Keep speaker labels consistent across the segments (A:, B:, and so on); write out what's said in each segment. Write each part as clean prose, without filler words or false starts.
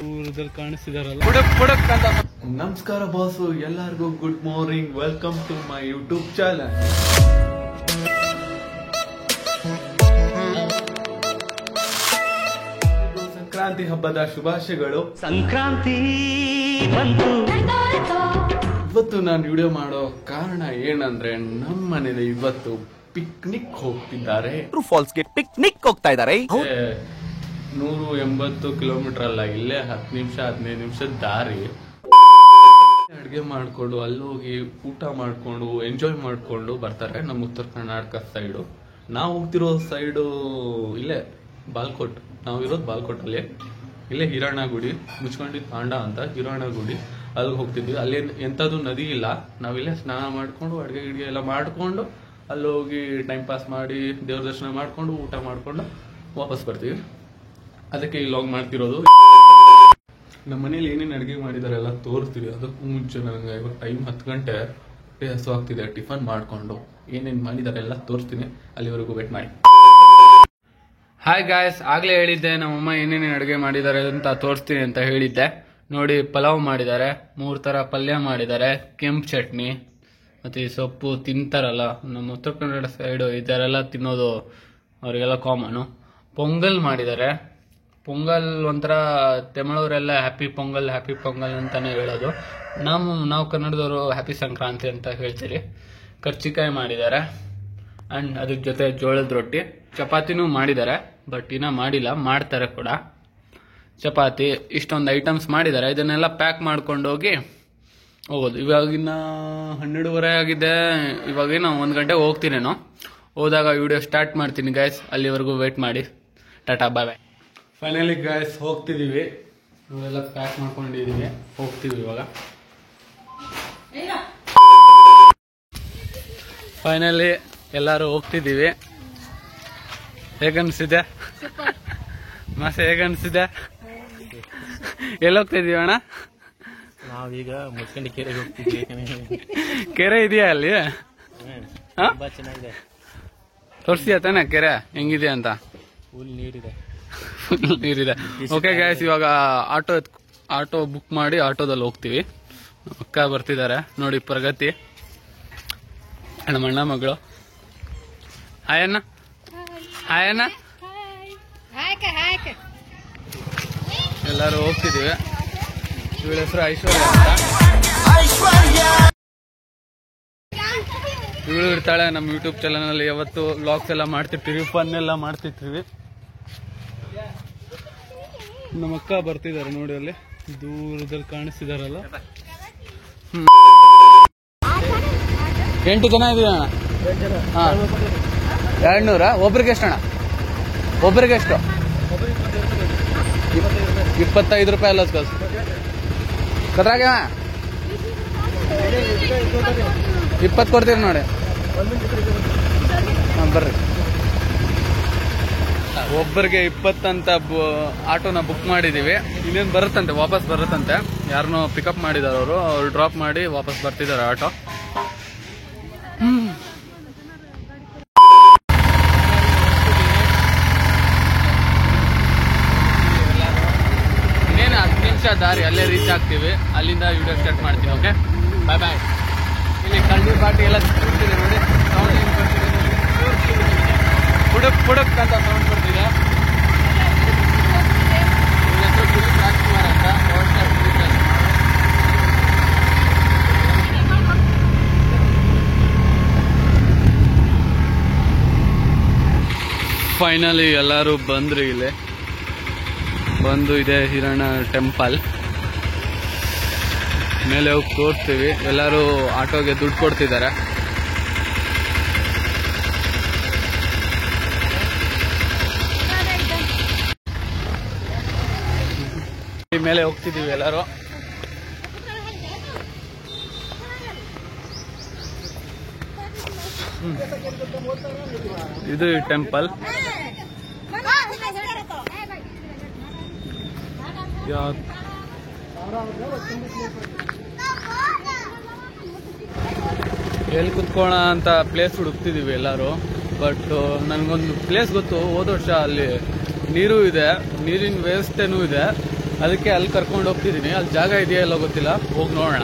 A: ಊರದಲ್ಲಿ ಕಾಣಿಸ್ತಿದಾರಲ್ಲ ಬುಡಕ್ ಬುಡಕ್ ಅಂತ. ನಮಸ್ಕಾರ ಬಾಸು, ಎಲ್ಲರಿಗೂ good morning. Welcome to my YouTube channel. Sankranti ಹಬ್ಬದ ಶುಭಾಶಯಗಳು. ಸಂಕ್ರಾಂತಿ ಬಂತು. ಇವತ್ತು ನಾನು ವಿಡಿಯೋ ಮಾಡೋ ಕಾರಣ ಏನಂದ್ರೆ, ನಮ್ಮ ಮನೇಲಿ ಇವತ್ತು ಪಿಕ್ನಿಕ್ ಹೋಗ್ತಿದ್ದಾರೆ.
B: ಫಾಲ್ಸ್ಗೆ ಪಿಕ್ನಿಕ್ ಹೋಗ್ತಾ ಇದ್ದಾರೆ.
A: 180 ಕಿಲೋಮೀಟರ್ ಅಲ್ಲ, ಇಲ್ಲೇ 10 ನಿಮಿಷ 15 ನಿಮಿಷದ ದಾರಿ. ಅಡ್ಗೆ ಮಾಡ್ಕೊಂಡು ಅಲ್ಲಿ ಹೋಗಿ ಊಟ ಮಾಡ್ಕೊಂಡು ಎಂಜಾಯ್ ಮಾಡ್ಕೊಂಡು ಬರ್ತಾರೆ. ನಮ್ಮ ಉತ್ತರ ಕರ್ನಾಟಕ ಸೈಡು. ನಾವು ಹೋಗ್ತಿರೋ ಸೈಡು ಇಲ್ಲೇ ಬಾಲ್ಕೋಟ್. ನಾವು ಇರೋದು ಬಾಲ್ಕೋಟ್ ಅಲ್ಲಿ. ಇಲ್ಲೇ ಹಿರಣ್ಣ ಗುಡಿ, ಮುಚ್ಕೊಂಡಿದ್ ತಾಂಡ ಅಂತ ಹಿರಣ್ಣ ಗುಡಿ, ಅಲ್ಲಿಗೆ ಹೋಗ್ತಿದ್ವಿ. ಅಲ್ಲಿ ಎಂಥದ್ದು ನದಿ ಇಲ್ಲ. ನಾವಿಲ್ಲೇ ಸ್ನಾನ ಮಾಡ್ಕೊಂಡು ಅಡ್ಗೆ ಗಿಡ್ಗೆ ಎಲ್ಲ ಮಾಡ್ಕೊಂಡು ಅಲ್ಲಿ ಹೋಗಿ ಟೈಮ್ ಪಾಸ್ ಮಾಡಿ ದೇವ್ರ ದರ್ಶನ ಮಾಡ್ಕೊಂಡು ಊಟ ಮಾಡ್ಕೊಂಡು ವಾಪಸ್ ಬರ್ತೀವಿ. ಅದಕ್ಕೆ ಈ ಲಾಗ್ ಮಾಡ್ತಿರೋದು. ನಮ್ಮ ಮನೇಲಿ ಏನೇನು ಅಡುಗೆ ಮಾಡಿದಾರೆ ಎಲ್ಲ ತೋರಿಸ್ತೀವಿ. ಅದಕ್ಕೂ ಮುಂಚೆ ನನಗೆ ಇವಾಗ ಟೈಮ್ 10 ಗಂಟೆ, ಹಸು ಆಗ್ತಿದೆ. ಟಿಫನ್ ಮಾಡ್ಕೊಂಡು ಏನೇನು ಮಾಡಿದಾರೆ ಎಲ್ಲ ತೋರಿಸ್ತೀನಿ. ಅಲ್ಲಿವರೆಗೂ ವೇಟ್ ಮಾಡಿ. ಹಾಯ್ ಗಾಯ್ಸ್, ಆಗ್ಲೇ ಹೇಳಿದ್ದೆ ನಮ್ಮಮ್ಮ ಏನೇನೇನು ಅಡುಗೆ ಮಾಡಿದ್ದಾರೆ ಅಂತ ತೋರಿಸ್ತೀನಿ ಅಂತ ಹೇಳಿದ್ದೆ. ನೋಡಿ, ಪಲಾವ್ ಮಾಡಿದ್ದಾರೆ, 3 ಥರ ಪಲ್ಯ ಮಾಡಿದ್ದಾರೆ, ಕೆಂಪು ಚಟ್ನಿ, ಮತ್ತು ಈ ಸೊಪ್ಪು ತಿಂತಾರಲ್ಲ ನಮ್ಮ ಉತ್ತರ ಕನ್ನಡ ಸೈಡು, ಇದರೆಲ್ಲ ತಿನ್ನೋದು ಅವರಿಗೆಲ್ಲ ಕಾಮನು. ಪೊಂಗಲ್ ಮಾಡಿದ್ದಾರೆ. ಪೊಂಗಲ್ ಒಂಥರ ತಮಿಳವರೆಲ್ಲ ಹ್ಯಾಪಿ ಪೊಂಗಲ್ ಅಂತಾನೆ ಹೇಳೋದು. ನಾವು ಕನ್ನಡದವರು ಹ್ಯಾಪಿ ಸಂಕ್ರಾಂತಿ ಅಂತ ಹೇಳ್ತೀರಿ. ಕರ್ಚಿಕಾಯಿ ಮಾಡಿದ್ದಾರೆ, ಆ್ಯಂಡ್ ಅದ್ರ ಜೊತೆ ಜೋಳದ ರೊಟ್ಟಿ. ಚಪಾತಿನೂ ಮಾಡಿದ್ದಾರೆ, ಬಟ್ ಇನ್ನೂ ಮಾಡಿಲ್ಲ, ಮಾಡ್ತಾರೆ ಕೂಡ. ಚಪಾತಿ ಇಷ್ಟೊಂದು ಐಟಮ್ಸ್ ಮಾಡಿದ್ದಾರೆ. ಇದನ್ನೆಲ್ಲ ಪ್ಯಾಕ್ ಮಾಡ್ಕೊಂಡು ಹೋಗಿ ಹೋಗೋದು. ಇವಾಗಿನ್ನ 12:30 ಆಗಿದೆ. ಇವಾಗೇನೋ 1 ಗಂಟೆಗೆ ಹೋಗ್ತೀನೇನೋ. ಹೋದಾಗ ವಿಡಿಯೋ ಸ್ಟಾರ್ಟ್ ಮಾಡ್ತೀನಿ ಗಾಯ್ಸ್. ಅಲ್ಲಿವರೆಗೂ ವೇಟ್ ಮಾಡಿ. Tata, bye bye. Finally guys ಹೋಗ್ತಿದ್ದೀವಿ. ನಾವೆಲ್ಲ ಪ್ಯಾಕ್ ಮಾಡ್ಕೊಂಡಿದ್ದೀವಿ, ಹೋಗ್ತೀವಿ ಇವಾಗ. ಫೈನಲಿ ಎಲ್ಲರೂ ಹೋಗ್ತಿದ್ದೀವಿ. ಹೇಗನ್ಸಿದೆ ಮಾಸೆ? ಹೇಗನ್ಸಿದೆ? ಎಲ್ಲೋಗ್ತಿದ್ದೀವಿ ಅಣ್ಣ?
B: ನಾವೀಗ ಮುಚ್ಕಂಡಿ ಕೆರೆಗೆ ಹೋಗ್ತಿದ್ವಿ.
A: ಕೆರೆ ಇದೆಯಾ ಅಲ್ಲಿ?
B: ತುಂಬಾ ಚೆನ್ನಾಗಿದೆ.
A: ತೋರಿಸಿಯ ತಾನೆ ಕೆರೆ ಹೆಂಗಿದೆ ಅಂತ?
B: ಫುಲ್ ನೀರಿದೆ.
A: ಓಕೆ ಗೈಸ್, ಇವಾಗ ಆಟೋ ಬುಕ್ ಮಾಡಿ ಆಟೋದಲ್ಲಿ ಹೋಗ್ತೀವಿ. ಅಕ್ಕ ಬರ್ತಿದ್ದಾರೆ ನೋಡಿ, ಪ್ರಗತಿ ನಮ್ಮ ಅಣ್ಣ ಮಗಳು. ಹಾಯಣ್ಣ. ಹಾಯಣ್ಣ. ಎಲ್ಲರೂ ಹೋಗ್ತಿದ್ದೀವಿ. ಇವಳ ಹೆಸರು ಐಶ್ವರ್ಯ ಅಂತ. ಇವಳು ಇರ್ತಾಳೆ ನಮ್ಮ ಯೂಟ್ಯೂಬ್ ಚಾನಲ್. ಯಾವತ್ತು ವ್ಲಾಗ್ಸ್ ಎಲ್ಲ ಮಾಡ್ತಿರ್ತೀವಿ, ಫನ್ ಎಲ್ಲ ಮಾಡ್ತಿರ್ತೀವಿ. ನಮ್ಮ ಅಕ್ಕ ಬರ್ತಿದ್ದಾರೆ ನೋಡಿ, ಅಲ್ಲಿ ದೂರದಲ್ಲಿ ಕಾಣಿಸ್ತಿದಾರಲ್ಲ. 8 ಜನ ಇದೀವಿ ಅಣ್ಣ. ಹಾ, 200. ಒಬ್ರಿಗೆ ಎಷ್ಟು ಅಣ್ಣ? ಒಬ್ರಿಗೆ ಎಷ್ಟು? 25 ರೂಪಾಯಿ ಅಲ್ಲ ಕಲ್ಸು. ಕದ್ರಾಗ 20 ಕೊಡ್ತೀರಿ ನೋಡಿ. ಹಾಂ, ಬರ್ರಿ. ಒಬ್ಬರಿಗೆ 20 ಅಂತ ಆಟೋನ ಬುಕ್ ಮಾಡಿದೀವಿ. ಇನ್ನೇನು ಬರುತ್ತಂತೆ, ವಾಪಸ್ ಬರುತ್ತಂತೆ. ಯಾರನ್ನೋ ಪಿಕಪ್ ಮಾಡಿದಾರೆ ಅವ್ರು ಡ್ರಾಪ್ ಮಾಡಿ ವಾಪಸ್ ಬರ್ತಿದ್ದಾರೆ ಆಟೋ. ಇನ್ನೇನು 10 ನಿಮಿಷ ದಾರಿ, ಅಲ್ಲೇ ರೀಚ್ ಆಗ್ತೀವಿ. ಅಲ್ಲಿಂದ ವಿಡಿಯೋ ಸ್ಟಾರ್ಟ್ ಮಾಡ್ತೀನಿ. ಓಕೆ, ಬಾಯ್ ಬಾಯ್. ಇಲ್ಲಿ ಕಳ್ಳಿ ಬಾಟಿ ಎಲ್ಲ ತಿಂತಿದೆ ನೋಡಿ, ಸೌಂಡ್ ಏನು ಬರ್ತಿದೆ? ಬುಡಕ್ ಬುಡಕ್ ಅಂತ ಸೌಂಡ್ ಬರ್ತಿದೆ. ರಾಜ್ಕುಮಾರ್ ಅಂತ. ಫೈನಲಿ ಎಲ್ಲರೂ ಬಂದ್ರಿ. ಇಲ್ಲಿ ಬಂದು ಇದೆ ಹಿರಣ್ಣ ಟೆಂಪಲ್. ಮೇಲೆ ಹೋಗಿ ತೋರಿಸ್ತೀವಿ. ಎಲ್ಲರೂ ಆಟೋಗೆ ದುಡ್ಡು ಕೊಡ್ತಿದ್ದಾರೆ. ಮೇಲೆ ಹೋಗ್ತಿದ್ದೀವಿ ಎಲ್ಲರೂ. ಇದು ಟೆಂಪಲ್. ಎಲ್ಲಿ ಕುತ್ಕೋಣ ಅಂತ ಪ್ಲೇಸ್ ಹುಡುಕ್ತಿದೀವಿ ಎಲ್ಲರೂ. ಬಟ್ ನನಗೊಂದು ಪ್ಲೇಸ್ ಗೊತ್ತು. ಹೋದ ವರ್ಷ ಅಲ್ಲಿ ನೀರು ಇದೆ, ನೀರಿನ ವ್ಯವಸ್ಥೆನೂ ಇದೆ. ಅದಕ್ಕೆ ಅಲ್ಲಿ ಕರ್ಕೊಂಡು ಹೋಗ್ತಿದ್ದೀನಿ. ಅಲ್ಲಿ ಜಾಗ ಇದೆಯಾ ಎಲ್ಲ ಗೊತ್ತಿಲ್ಲ, ಹೋಗಿ ನೋಡೋಣ.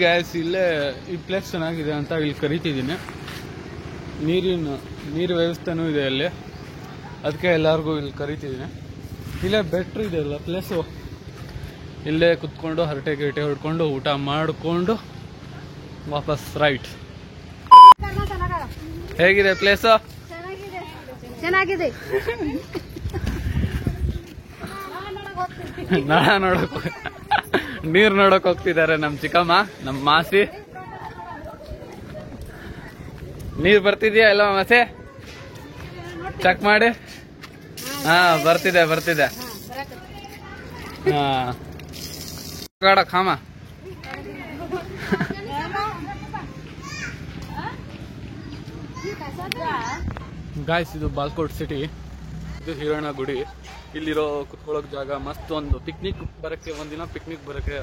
A: ಗ್ಯಾಸ್ ಇಲ್ಲೇ ಈ ಪ್ಲೇಸ್ ಚೆನ್ನಾಗಿದೆ ಅಂತ ಇಲ್ಲಿ ಕರಿತಿದ್ದೀನಿ. ನೀರು ವ್ಯವಸ್ಥೆನೂ ಇದೆ ಅಲ್ಲಿ, ಅದಕ್ಕೆ ಎಲ್ಲರಿಗೂ ಇಲ್ಲಿ ಕರಿತಿದ್ದೀನಿ. ಇಲ್ಲೇ ಬೆಟ್ರ್ ಇದೆ ಅಲ್ಲ ಪ್ಲೇಸು, ಇಲ್ಲೇ ಕುತ್ಕೊಂಡು ಹರಟೆ ಗಿರಟೆ ಹೊಡ್ಕೊಂಡು ಊಟ ಮಾಡಿಕೊಂಡು ವಾಪಸ್ ರೈಟ್. ಹೇಗಿದೆ ಪ್ಲೇಸು?
C: ಚೆನ್ನಾಗಿದೆ.
A: ನಾಳ ನೋಡಕ್ ನೀರ್ ನೋಡಕ್ ಹೋಗ್ತಿದ್ದಾರೆ ನಮ್ ಚಿಕ್ಕಮ್ಮ, ನಮ್ ಮಾಸಿ. ನೀರ್ ಬರ್ತಿದ್ಯಾ ಎಲ್ಲ ಮಾಸೆ? ಚೆಕ್ ಮಾಡಿ. ಹಾ ಬರ್ತಿದೆ. ಹಾ ಖಾಮ ಗಾಯ್ಸ್, ಇದು ಬಾಲ್ಕೋಟ್ ಸಿಟಿ, ಇದು ಹಿರಣ ಗುಡಿ. ಇಲ್ಲಿರೋ ಕುತ್ಕೊಳ್ಳೋಕ್ ಜಾಗ ಮಸ್ತ್. ಒಂದು ಪಿಕ್ನಿಕ್ ಬರಕ್ಕೆ, ಒಂದಿನ ಪಿಕ್ನಿಕ್ ಬರಕ್ಕೆ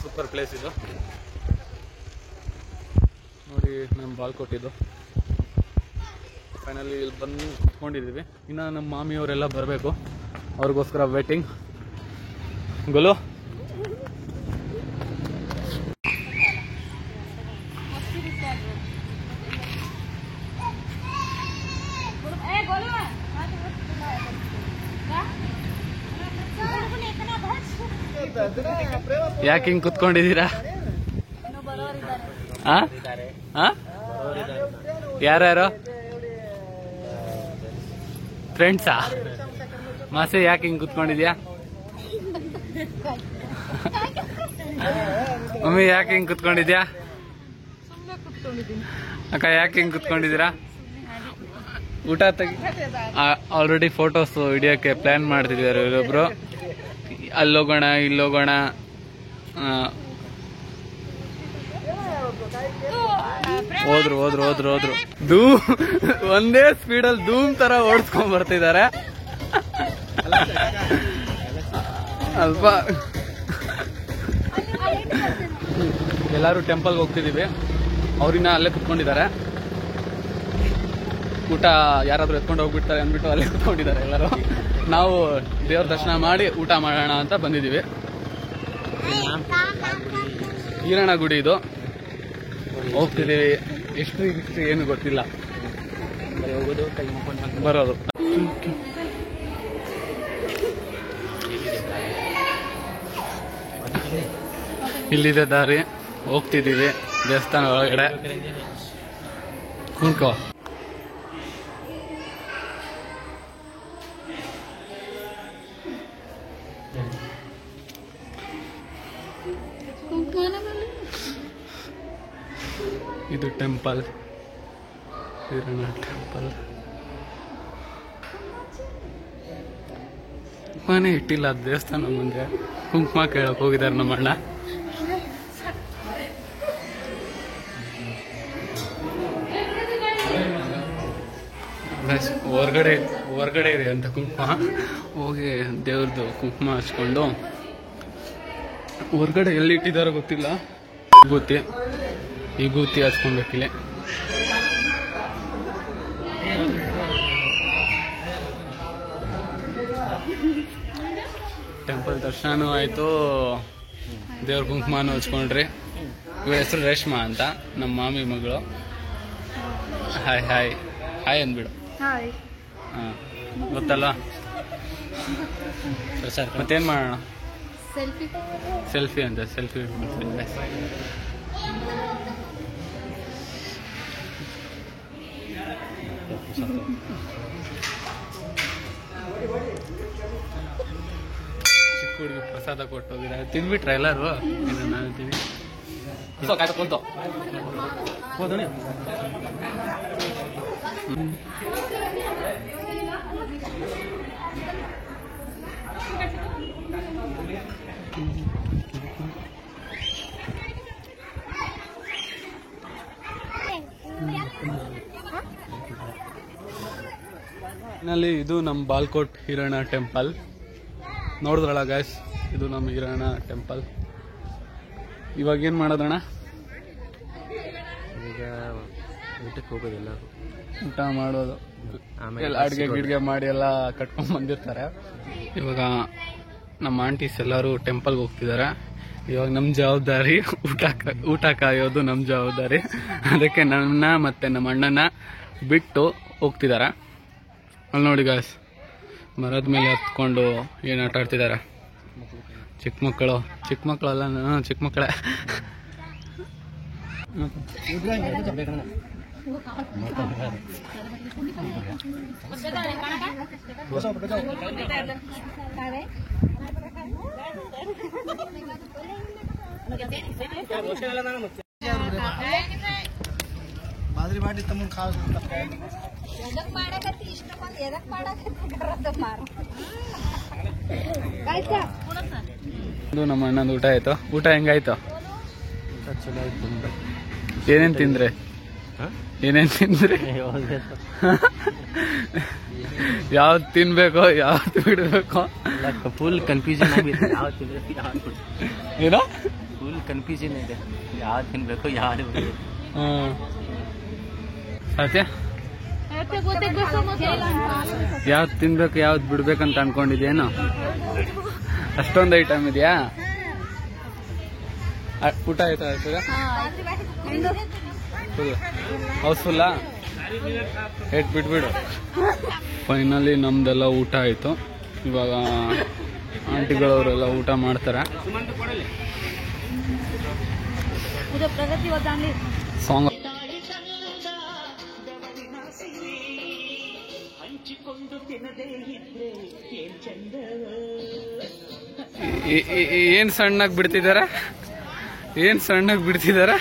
A: ಸೂಪರ್ ಪ್ಲೇಸ್ ಇದು. ನೋಡಿ ನಮ್ಮ ಬಾಲ್ಕೋಟ್ ಇದು. ಫೈನಲಿ ಇಲ್ಲಿ ಬಂದು ಕುತ್ಕೊಂಡಿದ್ದೀವಿ. ಇನ್ನು ನಮ್ಮ ಮಾಮಿಯವರೆಲ್ಲ ಬರಬೇಕು, ಅವ್ರಿಗೋಸ್ಕರ ವೇಟಿಂಗ್. ಗೊಲು ಯಾಕೆ ಹಿಂಗ್ ಕುತ್ಕೊಂಡಿದ್ದೀರಾ? ಯಾರ್ಯಾರು ಫ್ರೆಂಡ್ಸಾ? ಮಾಸೆ ಯಾಕೆ ಹಿಂಗ್ ಕುತ್ಕೊಂಡಿದ್ಯಾ? ಮಮ್ಮಿ ಯಾಕೆ ಹಿಂಗ್ ಕುತ್ಕೊಂಡಿದ್ಯಾ? ಅಕ್ಕ ಯಾಕೆ ಹಿಂಗ್ ಕುತ್ಕೊಂಡಿದ್ದೀರಾ? ಊಟ ತೆಗಿ. ಆಲ್ರೆಡಿ ಫೋಟೋಸ್ ಹಿಡಿಯೋಕೆ ಪ್ಲಾನ್ ಮಾಡ್ತಿದ್ದಾರೆ ಇವರೊಬ್ರು. ಅಲ್ಲೋಗೋಣ ಇಲ್ಲೋಗೋಣ. ಹೋದ್ರು ಒಂದೇ ಸ್ಪೀಡಲ್ಲಿ ಧೂಮ್ ತರ ಓಡಿಸ್ಕೊಂಡ್ ಬರ್ತಿದ್ದಾರೆ. ಅಲ್ಪ ಎಲ್ಲಾರು ಟೆಂಪಲ್ಗೆ ಹೋಗ್ತಿದೀವಿ, ಅವ್ರಿನ್ನ ಅಲ್ಲೇ ಕುತ್ಕೊಂಡಿದ್ದಾರೆ. ಊಟ ಯಾರಾದ್ರೂ ಎತ್ಕೊಂಡು ಹೋಗ್ಬಿಡ್ತಾರೆ ಅಂದ್ಬಿಟ್ಟು ಅಲ್ಲೇ ಕುತ್ಕೊಂಡಿದ್ದಾರೆ ಎಲ್ಲರೂ. ನಾವು ದೇವ್ರ ದರ್ಶನ ಮಾಡಿ ಊಟ ಮಾಡೋಣ ಅಂತ ಬಂದಿದ್ದೀವಿ. ಈರಣ್ಣ ಗುಡಿ ಇದು, ಹೋಗ್ತಿದ್ದೀವಿ. ಎಷ್ಟು ಏನು ಗೊತ್ತಿಲ್ಲ, ಬರೋದು. ಇಲ್ಲಿದೆ ದಾರಿ, ಹೋಗ್ತಿದ್ದೀವಿ ದೇವಸ್ಥಾನ ಒಳಗಡೆ. ಕುಂಕೋ ಇದು ಟೆಂಪಲ್, ಈರಣ್ಣ ಟೆಂಪಲ್. ಕುಂಕುಮನೇ ಇಟ್ಟಿಲ್ಲ ದೇವಸ್ಥಾನ ಮುಂದೆ. ಕುಂಕುಮ ಕೇಳಕ್ ಹೋಗಿದ್ದಾರೆ ನಮ್ಮಣ್ಣ. ಹೊರಗಡೆ ಇದೆ ಅಂತ ಕುಂಕುಮ. ಹೋಗಿ ದೇವ್ರದ್ದು ಕುಂಕುಮ ಹಚ್ಕೊಂಡು, ಹೊರಗಡೆ ಎಲ್ಲಿ ಇಟ್ಟಿದಾರೋ ಗೊತ್ತಿಲ್ಲ, ವಿಭೂತಿ ಹಚ್ಕೊಬೇಕಿಲ್ಲ. ಟೆಂಪಲ್ ದರ್ಶನನೂ ಆಯ್ತು, ದೇವ್ರ ಕುಂಕುಮನೂ ಹಚ್ಕೊಂಡ್ರಿ. ಇವ್ರ ಹೆಸರು ರೇಷ್ಮಾ ಅಂತ, ನಮ್ಮ ಮಾಮಿ ಮಗಳು. ಹಾಯ್ ಅಂದ್ಬಿಡು. ಹಾಂ ಗೊತ್ತಲ್ಲ. ಮತ್ತೇನು ಮಾಡೋಣ? ಸೆಲ್ಫಿ ಅಂತ ಸೆಲ್ಫಿ ಚಿಕ್ಕ ಹುಡುಗಿ ಪ್ರಸಾದ ಕೊಟ್ಟು ಹೋಗಿದ್ದಾರೆ. ತಿಂದ್ಬಿಟ್ರ ಎಲ್ಲರೂ? ನಾನು ತಿಂದು ಕೂತು ಹೋದಣೆ. ಇದು ನಮ್ಮ ಬಾಲ್ಕೋಟ್ ಹಿರಣ್ಣ ಟೆಂಪಲ್. ನೋಡಿದ್ರಲ್ಲ ಗಾಯ್ಸ್, ಇದು ನಮ್ಮ ಹಿರಣ್ಣ ಟೆಂಪಲ್. ಇವಾಗ ಏನ್ ಮಾಡೋದಣ್ಣ?
B: ಈಗ ಊಟಕ್ಕೆ ಹೋಗೋದು, ಎಲ್ಲರೂ
A: ಊಟ ಮಾಡೋದು. ಅಡ್ಗೆ ಗಿಡ್ಗೆ ಮಾಡಿ ಎಲ್ಲ ಕಟ್ಕೊಂಡ್ ಬಂದಿರ್ತಾರೆ. ಇವಾಗ ನಮ್ಮ ಆಂಟೀಸ್ ಎಲ್ಲರೂ ಟೆಂಪಲ್ಗೆ ಹೋಗ್ತಿದ್ದಾರೆ. ಇವಾಗ ನಮ್ಮ ಜವಾಬ್ದಾರಿ ಊಟ ಕಾಯೋದು ನಮ್ಮ ಜವಾಬ್ದಾರಿ. ಅದಕ್ಕೆ ನನ್ನ ಮತ್ತೆ ನಮ್ಮ ಅಣ್ಣನ ಬಿಟ್ಟು ಹೋಗ್ತಿದ್ದಾರೆ. ಅಲ್ಲಿ ನೋಡಿ ಗಾಯ್ಸ್, ಮರದ ಮೇಲೆ ಹತ್ಕೊಂಡು ಏನು ಆಟ ಆಡ್ತಿದ್ದಾರೆ. ಚಿಕ್ಕ ಮಕ್ಕಳು ಅಲ್ಲ, ಚಿಕ್ಕ ಮಕ್ಕಳೇ.
D: ಬಾದ್ರಿ ಮಾಡಿ ತಮ್ಮ
A: ನಮ್ಮ ಅಣ್ಣಂದು ಊಟ ಆಯ್ತು. ಊಟ ಹೆಂಗಾಯ್ತು?
B: ಚಲೋ ಆಯ್ತು.
A: ಏನೇನ್ ತಿಂದ್ರೆ? ಯಾವ್ದು ತಿನ್ಬೇಕೋ ಯಾವ್ದು ಬಿಡ್ಬೇಕೋ
B: ಫುಲ್ ಕನ್ಫ್ಯೂಷನ್ ಆಗಿದೆ. ಯಾವ್ದು ತಿನ್ಬೇಕು ಯಾವ್ದು
A: ಏನೋ
B: ಫುಲ್ ಕನ್ಫ್ಯೂಷನ್ ಇದೆ. ಯಾವ್ದು ತಿನ್ಬೇಕು ಯಾವ್ದು ಬಿಡ್ಬೇಕು.
A: ಸತ್ಯ, ಯಾವ್ದು ತಿನ್ಬೇಕು ಯಾವ್ದು ಬಿಡ್ಬೇಕಂತ ಅನ್ಕೊಂಡಿದ್ಯೇನು? ಅಷ್ಟೊಂದು ಐಟಮ್ ಇದೆಯಾ? ಊಟ ಆಯ್ತಾ ಸರ್? ಹೌಸ್ಫುಲ್ಲಾ? ಬಿಟ್ಬಿಡು. ಫೈನಲಿ ನಮ್ದೆಲ್ಲ ಊಟ ಆಯ್ತು. ಇವಾಗ ಆಂಟಿಗಳವರೆಲ್ಲ ಊಟ ಮಾಡ್ತಾರೆ. ಸಾಂಗ್ ಏನ್ ಸಣ್ಣಗ್ ಬಿಡ್ತಿದಾರ? ಏನ್ ಸಣ್ಣಗ್ ಬಿಡ್ತಿದಾರೆ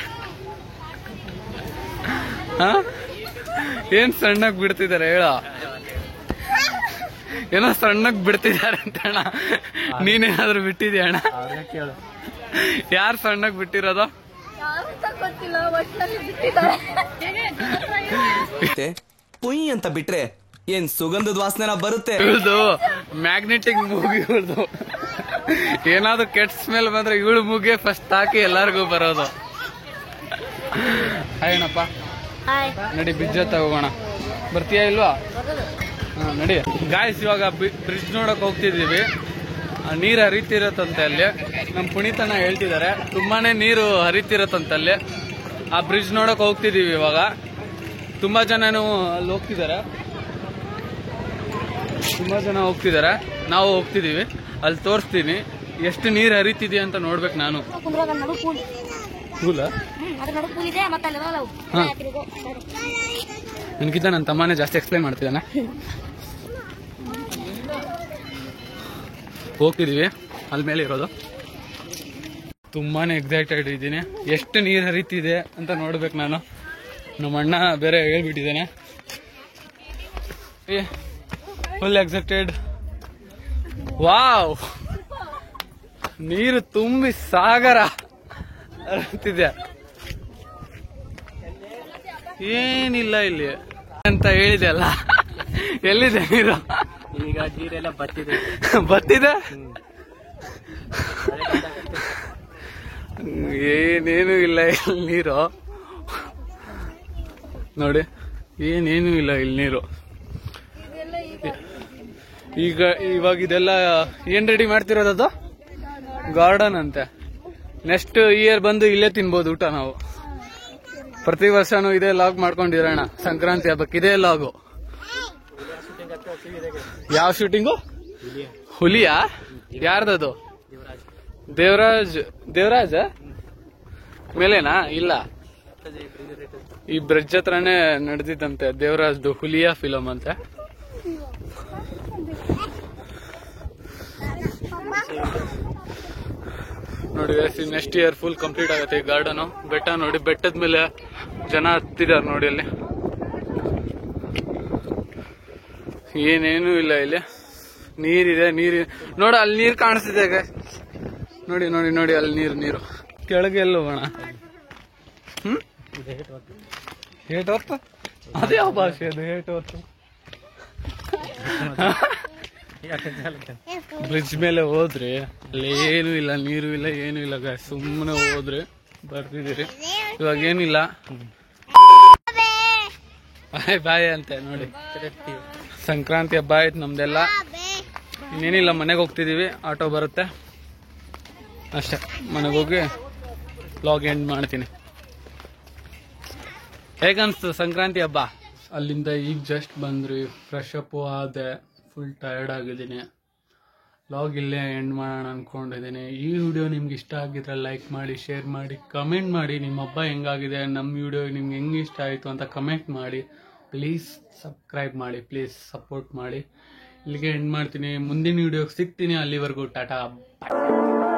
A: ಹೇಳ? ಏನೋ ಸಣ್ಣಗ್ ಬಿಡ್ತಿದಾರೆ ಅಂತ ಅಣ್ಣ. ನೀನೇನಾದ್ರೂ ಬಿಟ್ಟಿದ್ಯಾ ಅಣ್ಣ? ಯಾರು ಸಣ್ಣಗ್ ಬಿಟ್ಟಿರೋದು?
E: ಪುಯ್ ಅಂತ ಬಿಟ್ರೆ ಏನ್ ಸುಗಂಧದ ವಾಸನೆ ಬರುತ್ತೆ.
A: ಇವಳ್ದು ಮ್ಯಾಗ್ನೆಟಿಕ್ ಮೂಗಿ. ಇವಳ್ದು ಏನಾದ್ರು ಕೆಟ್ಟ ಸ್ಮೆಲ್ ಬಂದ್ರೆ ಇವಳು ಮೂಗೆ ಫಸ್ಟ್ ಹಾಕಿ ಎಲ್ಲಾರ್ಗು ಬರೋದು. ಹಾಯಣ್ಣಪ್ಪ, ನಡಿ ಬ್ರಿಡ್ಜ್ ಹತ್ತ ಹೋಗೋಣ. ಬರ್ತೀಯಾ ಇಲ್ವಾ? ನಡಿ ಗಾಯ್ಸ್. ಇವಾಗ ಬ್ರಿಡ್ಜ್ ನೋಡಕ್ ಹೋಗ್ತಿದೀವಿ. ನೀರು ಹರಿತಿರತ್ತಂತೆ ಅಲ್ಲಿ. ನಮ್ ಪುನೀತನ ಹೇಳ್ತಿದ್ದಾರೆ ತುಂಬಾನೇ ನೀರು ಹರಿತಿರತ್ತಂತೆ ಅಲ್ಲಿ. ಆ ಬ್ರಿಡ್ಜ್ ನೋಡಕ್ ಹೋಗ್ತಿದೀವಿ ಇವಾಗ. ತುಂಬಾ ಜನನು ಅಲ್ಲಿ ಹೋಗ್ತಿದ್ದಾರೆ. ನಾವು ಹೋಗ್ತಿದೀವಿ. ಅಲ್ಲಿ ತೋರಿಸ್ತೀನಿ ಎಷ್ಟು ನೀರು ಹರಿತಿದೆ ಅಂತ ನೋಡ್ಬೇಕು ನಾನು. ನನ್ಗಿಂತ ನನ್ನ ತಮ್ಮನೇ ಜಾಸ್ತಿ ಎಕ್ಸ್ಪ್ಲೈನ್ ಮಾಡ್ತಿದ್ದಾನೆ. ಹೋಗ್ತಿದೀವಿ, ಅಲ್ಲಿ ಮೇಲೆ ಇರೋದು. ತುಂಬಾನೇ ಎಕ್ಸೈಟೆಡ್ ಇದ್ದೀನಿ. ಎಷ್ಟು ನೀರು ಹರಿತಿದೆ ಅಂತ ನೋಡ್ಬೇಕು ನಾನು. ನಮ್ಮ ಅಣ್ಣ ಬೇರೆ ಹೇಳ್ಬಿಟ್ಟಿದ್ದೇನೆ. Full excited. ವಾವ್, ನೀರು ತುಂಬಿ ಸಾಗರ ಹರಿತಿದೆ. ಏನಿಲ್ಲ ಇಲ್ಲಿ ಅಂತ ಹೇಳಿದೆ ಅಲ್ಲ. ಎಲ್ಲಿದೆ ನೀರು?
B: ಈಗ ನೀರೆಲ್ಲ
A: ಬತ್ತಿದೆ. ಏನೇನು ಇಲ್ಲ ಇಲ್ಲಿ ನೀರು. ನೋಡಿ, ಏನೇನು ಇಲ್ಲ ಇಲ್ಲಿ ನೀರು. ಇವಾಗ ಇದೆಲ್ಲ ಏನ್ ರೆಡಿ ಮಾಡ್ತಿರೋದದು? ಗಾರ್ಡನ್ ಅಂತೆ. ನೆಕ್ಸ್ಟ್ ಇಯರ್ ಬಂದು ಇಲ್ಲೇ ತಿನ್ಬೋದು ಊಟ ನಾವು. ಪ್ರತಿ ವರ್ಷನೂ ಇದೇ ಲಾಗ್ ಮಾಡ್ಕೊಂಡಿರೋಣ. ಸಂಕ್ರಾಂತಿ ಹಬ್ಬಕ್ಕೆ ಇದೇ ಲಾಗು. ಯಾವ ಶೂಟಿಂಗು? ಹುಲಿಯಾ? ಯಾರ್ದದು? ದೇವರಾಜ್ ಮೇಲೇನಾ? ಇಲ್ಲ, ಈ ಬ್ರಿಡ್ಜ್ ಹತ್ರನೇ ನಡೆದಿದ್ದಂತೆ ದೇವರಾಜ್ದು ಹುಲಿಯಾ ಫಿಲಮ್ ಅಂತೆ. ನೋಡಿ ನೆಕ್ಸ್ಟ್ ಇಯರ್ ಫುಲ್ ಕಂಪ್ಲೀಟ್ ಆಗುತ್ತೆ ಈ ಗಾರ್ಡನ್. ಬೆಟ್ಟ ನೋಡಿ, ಬೆಟ್ಟದ ಮೇಲೆ ಜನ ಹತ್ತಿದ್ದಾರೆ ನೋಡಿ. ಅಲ್ಲಿ ಏನೇನು ಇಲ್ಲ. ಇಲ್ಲಿ ನೀರಿದೆ. ನೋಡ, ಅಲ್ಲಿ ನೀರು ಕಾಣಿಸ್ತಿದೆ. ನೋಡಿ ನೋಡಿ ನೋಡಿ, ಅಲ್ಲಿ ನೀರು ಕೆಳಗೆ ಎಲ್ಲ ಹೋಗೋಣ. ಹೇಟ್ ಹೊತ್ತು ಅದೇ ಯಾವ ಭಾಷೆ ಅದು? ಹೇಟ್ ಹೊತ್ತು ಬ್ರಿಡ್ಜ್ ಮೇಲೆ ಹೋದ್ರಿ ಅಲ್ಲಿ ಏನು ಇಲ್ಲ, ನೀರು ಇಲ್ಲ, ಏನು ಇಲ್ಲ. ಸುಮ್ಮನೆ ಹೋದ್ರಿ ಬರ್ತಿದ್ದೀರಿ. ಇವಾಗ ಏನಿಲ್ಲ. ಬಾಯ್ ಅಂತೆ ನೋಡಿ. ಸಂಕ್ರಾಂತಿ ಹಬ್ಬ ಆಯ್ತು ನಮ್ದೆಲ್ಲ. ಇನ್ನೇನಿಲ್ಲ, ಮನೆಗೆ ಹೋಗ್ತಿದ್ದೀವಿ, ಆಟೋ ಬರುತ್ತೆ ಅಷ್ಟೇ. ಮನೆಗೆ ಹೋಗಿ ವ್ಲಾಗ್ ಎಂಡ್ ಮಾಡ್ತೀನಿ. ಹೇಗನ್ಸ್ತು ಸಂಕ್ರಾಂತಿ ಹಬ್ಬ? ಅಲ್ಲಿಂದ ಈಗ ಜಸ್ಟ್ ಬಂದ್ರಿ, ಫ್ರೆಶ್ ಅಪ್ ಆದೆ, ಫುಲ್ ಟಯರ್ಡ್ ಆಗಿದ್ದೀನಿ. ವ್ಲಾಗ್ ಇಲ್ಲೇ ಎಂಡ್ ಮಾಡೋಣ ಅಂದ್ಕೊಂಡಿದ್ದೀನಿ. ಈ ವಿಡಿಯೋ ನಿಮ್ಗೆ ಇಷ್ಟ ಆಗಿದ್ರೆ ಲೈಕ್ ಮಾಡಿ, ಶೇರ್ ಮಾಡಿ, ಕಮೆಂಟ್ ಮಾಡಿ. ನಿಮ್ಮ ಹಬ್ಬ ಹೆಂಗಾಗಿದೆ, ನಮ್ಮ ವಿಡಿಯೋ ನಿಮ್ಗೆ ಹೆಂಗೆ ಇಷ್ಟ ಆಯಿತು ಅಂತ ಕಮೆಂಟ್ ಮಾಡಿ. ಪ್ಲೀಸ್ ಸಬ್ಸ್ಕ್ರೈಬ್ ಮಾಡಿ, ಪ್ಲೀಸ್ ಸಪೋರ್ಟ್ ಮಾಡಿ. ಇಲ್ಲಿಗೆ ಎಂಡ್ ಮಾಡ್ತೀನಿ. ಮುಂದಿನ ವಿಡಿಯೋಗೆ ಸಿಗ್ತೀನಿ. ಅಲ್ಲಿವರೆಗೂ ಟಾಟಾ, ಬಾಯ್.